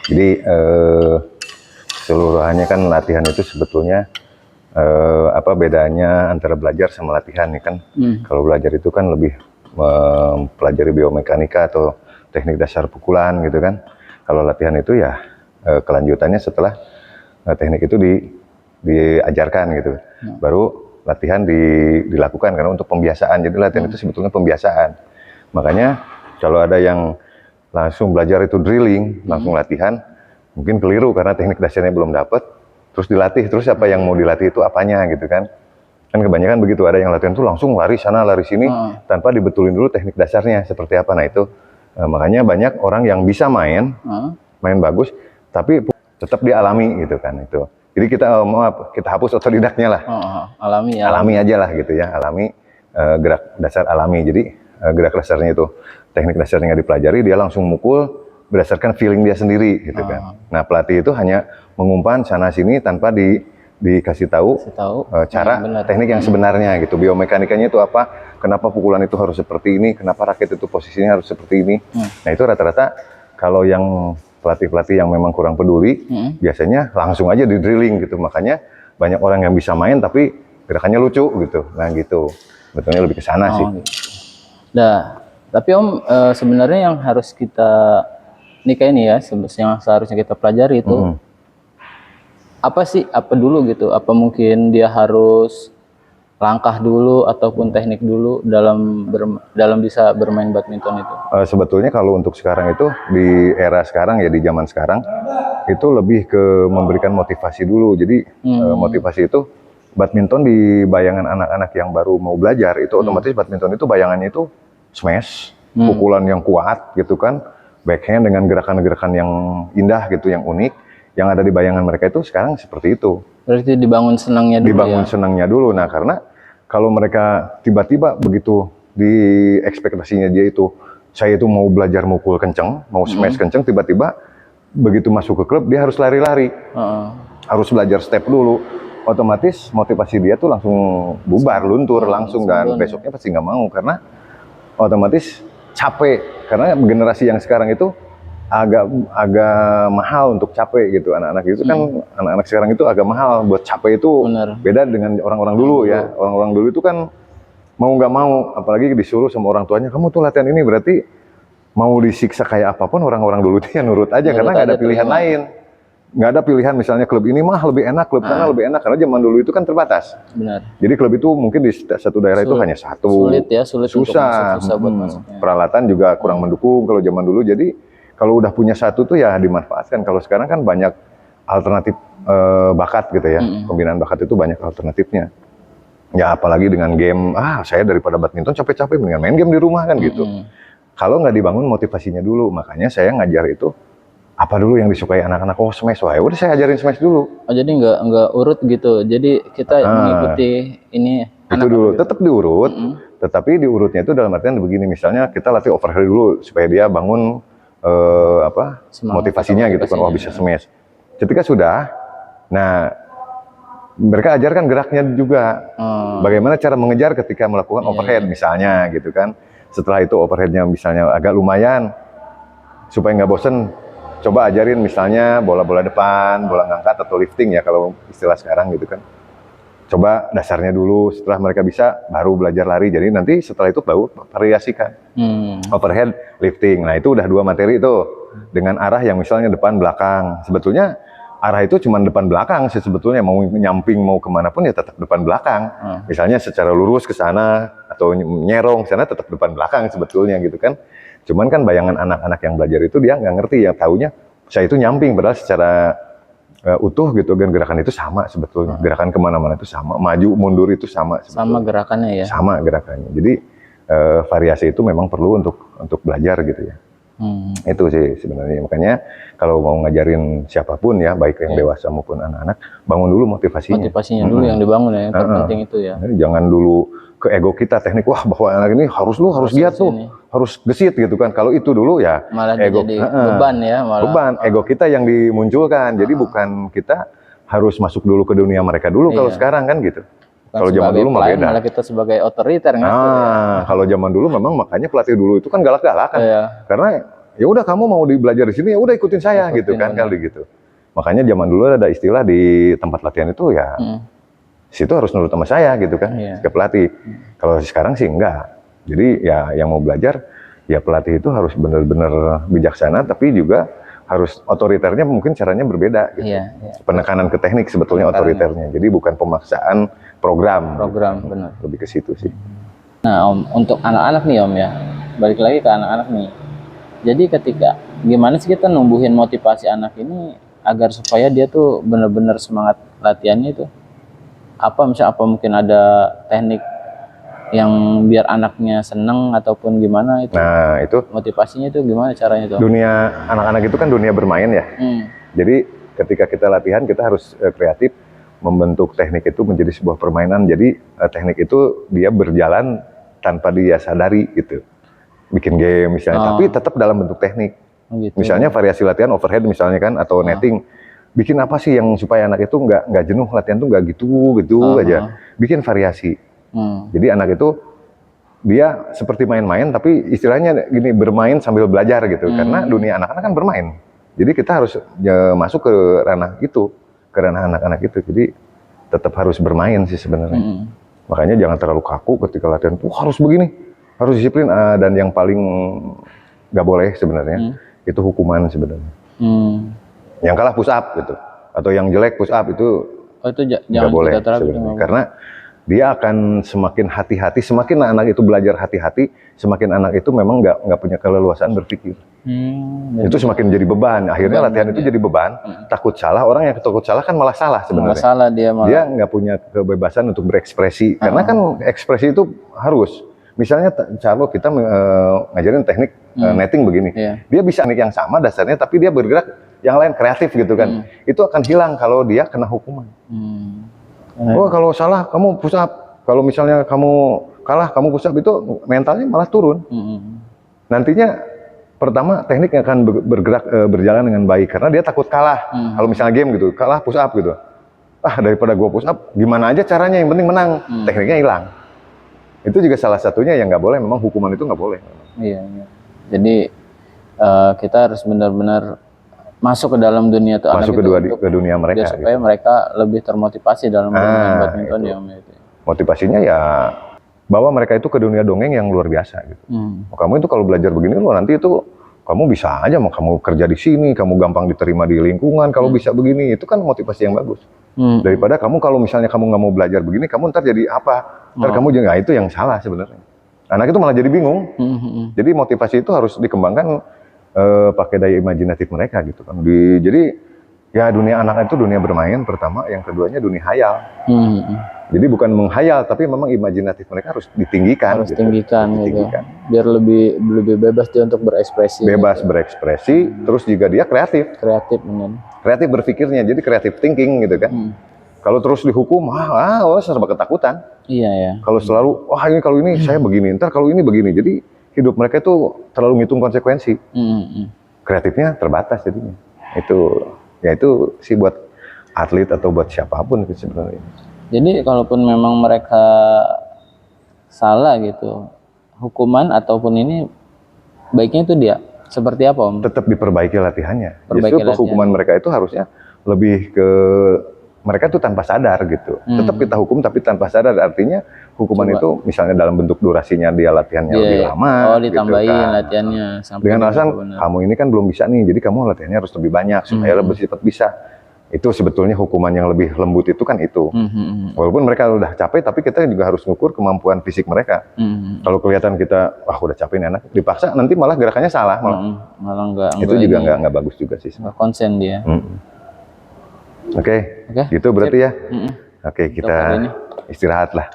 Jadi keseluruhannya kan latihan itu sebetulnya apa bedanya antara belajar sama latihan nih kan? Kalau belajar itu kan lebih mempelajari biomekanika atau teknik dasar pukulan gitu kan. Kalau latihan itu ya kelanjutannya setelah teknik itu diajarkan gitu. Baru latihan dilakukan karena untuk pembiasaan. Jadi latihan itu sebetulnya pembiasaan. Makanya kalau ada yang langsung belajar itu drilling, langsung latihan, mungkin keliru karena teknik dasarnya belum dapat, terus dilatih, terus apa yang mau dilatih itu apanya gitu kan. Kan kebanyakan begitu, ada yang latihan tuh langsung lari sana lari sini tanpa dibetulin dulu teknik dasarnya seperti apa. Nah itu makanya banyak orang yang bisa main bagus, tapi tetap dialami gitu kan itu. Jadi kita kita hapus otodidaknya lah. Alami aja lah gitu ya, alami gerak dasar alami. Jadi gerak dasarnya itu teknik dasarnya nggak dipelajari, dia langsung mukul berdasarkan feeling dia sendiri gitu kan. Nah pelatih itu hanya mengumpan sana sini tanpa dikasih tahu cara teknik yang sebenarnya gitu. Biomekanikanya itu apa, kenapa pukulan itu harus seperti ini, kenapa raket itu posisinya harus seperti ini. Nah itu rata-rata kalau yang pelatih-pelatih yang memang kurang peduli, biasanya langsung aja di drilling gitu. Makanya banyak orang yang bisa main tapi gerakannya lucu gitu. Nah gitu, betulnya lebih ke sana sih. Gitu. Nah, tapi Om sebenarnya yang harus kita ini ya, yang seharusnya kita pelajari itu apa sih? Apa dulu gitu? Apa mungkin dia harus langkah dulu ataupun teknik dulu dalam bisa bermain badminton itu? Sebetulnya kalau untuk sekarang itu di era sekarang ya, di zaman sekarang itu lebih ke memberikan motivasi dulu. Jadi motivasi itu badminton di bayangan anak-anak yang baru mau belajar itu otomatis badminton itu bayangannya itu smash, pukulan yang kuat gitu kan, backhand dengan gerakan-gerakan yang indah gitu, yang unik, yang ada di bayangan mereka itu sekarang seperti itu. Berarti dibangun senangnya dulu. Dibangun senangnya dulu. Nah karena kalau mereka tiba-tiba begitu di ekspektasinya dia itu, saya itu mau belajar mukul kenceng, mau smash kenceng, tiba-tiba begitu masuk ke klub dia harus lari-lari, harus belajar step dulu. Otomatis motivasi dia tuh langsung bubar, luntur langsung, dan besoknya pasti nggak mau karena otomatis capek. Karena generasi yang sekarang itu agak mahal untuk capek gitu. Anak-anak itu kan anak-anak sekarang itu agak mahal buat capek itu. Beda dengan orang-orang dulu ya. Orang-orang dulu itu kan mau nggak mau, apalagi disuruh sama orang tuanya, kamu tuh latihan ini, berarti mau disiksa kayak apapun orang-orang dulu itu ya nurut aja karena nggak ada pilihan lain. Nggak ada pilihan misalnya klub ini mah lebih enak, klub sana lebih enak, karena zaman dulu itu kan terbatas. Benar. Jadi klub itu mungkin di satu daerah itu hanya satu. Sulit ya, susah buat masuknya. Peralatan juga kurang mendukung kalau zaman dulu. Jadi kalau udah punya satu tuh ya dimanfaatkan. Kalau sekarang kan banyak alternatif bakat gitu ya. Pembinaan bakat itu banyak alternatifnya. Ya apalagi dengan game, saya daripada badminton capek-capek mendingan main game di rumah kan gitu. Kalau nggak dibangun motivasinya dulu, makanya saya ngajar itu apa dulu yang disukai anak-anak. Oh smash, wah udah saya ajarin smash dulu. Oh jadi nggak urut gitu, jadi kita mengikuti ini itu dulu, tetap diurut, tetapi diurutnya itu dalam artian begini, misalnya kita latih overhead dulu supaya dia bangun motivasinya gitu kan, wah bisa smash. Ketika sudah, nah mereka ajarkan geraknya juga, bagaimana cara mengejar ketika melakukan overhead misalnya gitu kan. Setelah itu overheadnya misalnya agak lumayan, supaya nggak bosen, coba ajarin misalnya bola-bola depan, bola ngangkat atau lifting ya kalau istilah sekarang gitu kan. Coba dasarnya dulu, setelah mereka bisa baru belajar lari. Jadi nanti setelah itu baru variasikan. Overhead, lifting. Nah itu udah 2 materi itu. Dengan arah yang misalnya depan belakang. Sebetulnya arah itu cuma depan belakang sih sebetulnya. Mau nyamping mau kemana pun ya tetap depan belakang. Misalnya secara lurus ke sana atau nyerong sana tetap depan belakang sebetulnya gitu kan. Cuman kan bayangan anak-anak yang belajar itu dia nggak ngerti, yang taunya saya itu nyamping, padahal secara utuh gitu kan gerakan itu sama sebetulnya. Gerakan kemana-mana itu sama, maju mundur itu sama sebetulnya. Sama gerakannya ya? Sama gerakannya. Jadi variasi itu memang perlu untuk belajar gitu ya. Itu sih sebenarnya. Makanya kalau mau ngajarin siapapun ya, baik yang dewasa maupun anak-anak, bangun dulu motivasinya. Motivasinya dulu yang dibangun ya, yang terpenting itu ya. Jangan dulu ke ego kita, teknik, wah bahwa anak ini harus giat tuh, harus gesit gitu kan. Kalau itu dulu ya malah ego, jadi beban ya. Beban, ego kita yang dimunculkan. Jadi bukan kita harus masuk dulu ke dunia mereka dulu kalau sekarang kan gitu. Kalau zaman dulu mah beda. Malah kita sebagai otoriter kalau zaman dulu memang makanya pelatih dulu itu kan galak-galakan. Karena ya udah kamu mau belajar di sini ya udah ikutin saya gitu kan, kali gitu. Makanya zaman dulu ada istilah di tempat latihan itu ya situ harus nurut sama saya gitu kan, ke pelatih. Kalau sekarang sih enggak. Jadi ya yang mau belajar ya pelatih itu harus benar-benar bijaksana, tapi juga harus otoriternya mungkin caranya berbeda gitu. Penekanan ke teknik sebetulnya otoriternya. Jadi bukan pemaksaan program. Benar. Lebih ke situ sih. Nah Om, untuk anak-anak nih Om ya, balik lagi ke anak-anak nih. Jadi ketika gimana sih kita numbuhin motivasi anak ini agar supaya dia tuh benar-benar semangat latihannya itu? Apa mungkin ada teknik yang biar anaknya seneng ataupun gimana itu? Nah itu motivasinya itu gimana caranya tuh? Dunia anak-anak itu kan dunia bermain ya. Jadi ketika kita latihan kita harus kreatif membentuk teknik itu menjadi sebuah permainan. Jadi teknik itu dia berjalan tanpa dia sadari gitu. Bikin game misalnya, tapi tetap dalam bentuk teknik. Gitu. Misalnya variasi latihan overhead misalnya kan, atau netting. Bikin apa sih yang supaya anak itu nggak jenuh latihan tuh nggak gitu aja. Bikin variasi. Jadi anak itu dia seperti main-main, tapi istilahnya gini, bermain sambil belajar gitu. Karena dunia anak-anak kan bermain. Jadi kita harus masuk ke ranah itu, ke ranah anak-anak itu. Jadi tetap harus bermain sih sebenarnya. Makanya jangan terlalu kaku ketika latihan tuh harus begini, harus disiplin. Dan yang paling nggak boleh sebenarnya itu hukuman sebenarnya. Yang kalah push up gitu, atau yang jelek push up itu nggak boleh sebenarnya. Karena dia akan semakin hati-hati, semakin anak itu belajar hati-hati, semakin anak itu memang nggak punya keleluasaan berpikir. Itu semakin jadi beban. Akhirnya latihan itu jadi beban. Takut salah, orang yang takut salah kan malah salah sebenarnya. Dia nggak punya kebebasan untuk berekspresi. Karena kan ekspresi itu harus. Misalnya Carlo kita ngajarin teknik netting begini, dia bisa teknik yang sama dasarnya, tapi dia bergerak yang lain kreatif gitu kan. Itu akan hilang kalau dia kena hukuman. Oh kalau salah kamu push up, kalau misalnya kamu kalah kamu push up, itu mentalnya malah turun. Nantinya pertama teknik akan bergerak berjalan dengan baik karena dia takut kalah. Kalau misalnya game gitu, kalah push up gitu. Daripada gua push up, gimana aja caranya yang penting menang. Tekniknya hilang. Itu juga salah satunya yang nggak boleh, memang hukuman itu nggak boleh. Iya. Jadi kita harus benar-benar masuk ke dalam dunia tuh, masuk ke dunia mereka supaya mereka lebih termotivasi dalam bermain badminton ya Om. Motivasinya ya bawa mereka itu ke dunia dongeng yang luar biasa gitu. Kamu itu kalau belajar begini lo nanti itu kamu bisa aja mau kamu kerja di sini, kamu gampang diterima di lingkungan kalau bisa begini, itu kan motivasi yang bagus. Daripada kamu kalau misalnya kamu nggak mau belajar begini, kamu ntar jadi apa? Ntar kamu juga itu yang salah sebenarnya. Anak itu malah jadi bingung. Jadi motivasi itu harus dikembangkan pakai daya imajinatif mereka gitu kan. Jadi ya dunia anak itu dunia bermain pertama, yang keduanya dunia hayal. Jadi bukan menghayal, tapi memang imajinatif mereka harus ditinggikan. Ditinggikan. Biar lebih bebas dia untuk berekspresi. Bebas berekspresi, terus juga dia kreatif. Kreatif berpikirnya, jadi kreatif thinking gitu kan. Kalau terus dihukum, serba ketakutan. Iya. Kalau selalu, kalau ini saya begini, ntar kalau ini begini. Jadi hidup mereka itu terlalu ngitung konsekuensi. Kreatifnya terbatas jadinya. Itu sih buat atlet atau buat siapapun sebenarnya. Jadi kalaupun memang mereka salah gitu, hukuman ataupun ini baiknya itu dia seperti apa Om? Tetap diperbaiki latihannya. Justru hukuman mereka itu harusnya lebih ke mereka tuh tanpa sadar gitu. Tetap kita hukum tapi tanpa sadar, artinya hukuman itu misalnya dalam bentuk durasinya dia latihannya lebih lama. Ditambahin gitu kan. latihannya sampai dengan alasan kamu ini kan belum bisa nih, jadi kamu latihannya harus lebih banyak supaya lebih cepat bisa. Itu sebetulnya hukuman yang lebih lembut itu kan itu. Walaupun mereka udah capek, tapi kita juga harus ngukur kemampuan fisik mereka. Kalau kelihatan kita udah capek nih anak, dipaksa nanti malah gerakannya salah malah enggak. Itu juga enggak bagus juga sih. Enggak konsen dia. Oke, gitu berarti ya. Oke, kita istirahat lah.